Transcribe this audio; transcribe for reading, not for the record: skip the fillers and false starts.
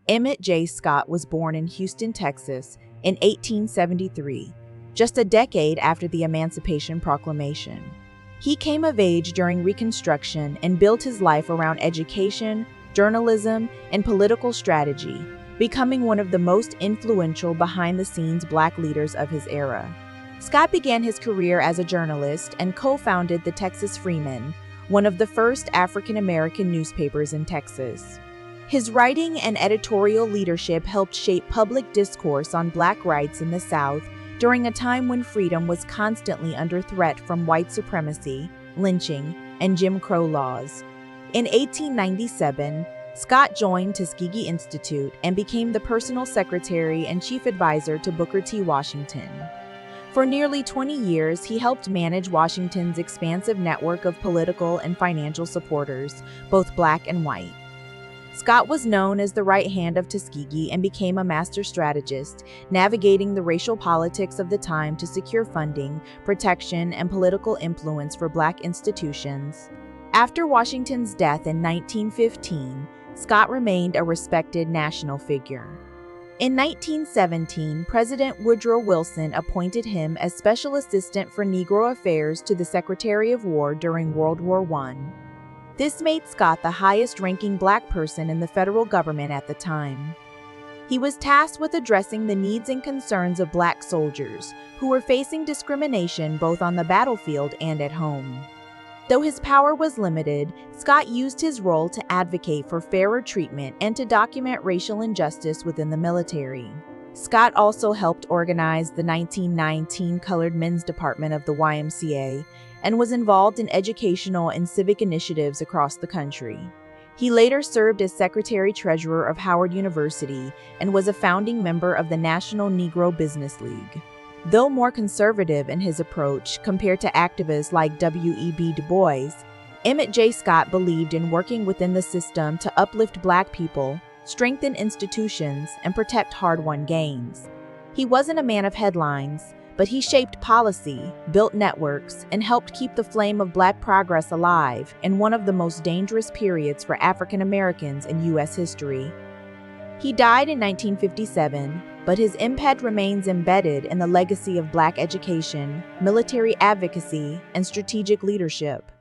Emmett J. Scott was born in Houston, Texas, in 1873, just a decade after the Emancipation Proclamation. He came of age during Reconstruction and built his life around education, journalism, and political strategy, becoming one of the most influential behind-the-scenes Black leaders of his era. Scott began his career as a journalist and co-founded the Texas Freeman, one of the first African-American newspapers in Texas. His writing and editorial leadership helped shape public discourse on Black rights in the South during a time when freedom was constantly under threat from white supremacy, lynching, and Jim Crow laws. In 1897, Scott joined Tuskegee Institute and became the personal secretary and chief advisor to Booker T. Washington. For nearly 20 years, he helped manage Washington's expansive network of political and financial supporters, both Black and white. Scott was known as the right hand of Tuskegee and became a master strategist, navigating the racial politics of the time to secure funding, protection, and political influence for Black institutions. After Washington's death in 1915, Scott remained a respected national figure. In 1917, President Woodrow Wilson appointed him as Special Assistant for Negro Affairs to the Secretary of War during World War I. This made Scott the highest-ranking Black person in the federal government at the time. He was tasked with addressing the needs and concerns of Black soldiers, who were facing discrimination both on the battlefield and at home. Though his power was limited, Scott used his role to advocate for fairer treatment and to document racial injustice within the military. Scott also helped organize the 1919 Colored Men's Department of the YMCA and was involved in educational and civic initiatives across the country. He later served as Secretary-Treasurer of Howard University and was a founding member of the National Negro Business League. Though more conservative in his approach compared to activists like W.E.B. Du Bois, Emmett J. Scott believed in working within the system to uplift Black people, strengthen institutions, and protect hard-won gains. He wasn't a man of headlines, but he shaped policy, built networks, and helped keep the flame of Black progress alive in one of the most dangerous periods for African Americans in U.S. history. He died in 1957, but his impact remains embedded in the legacy of Black education, military advocacy, and strategic leadership.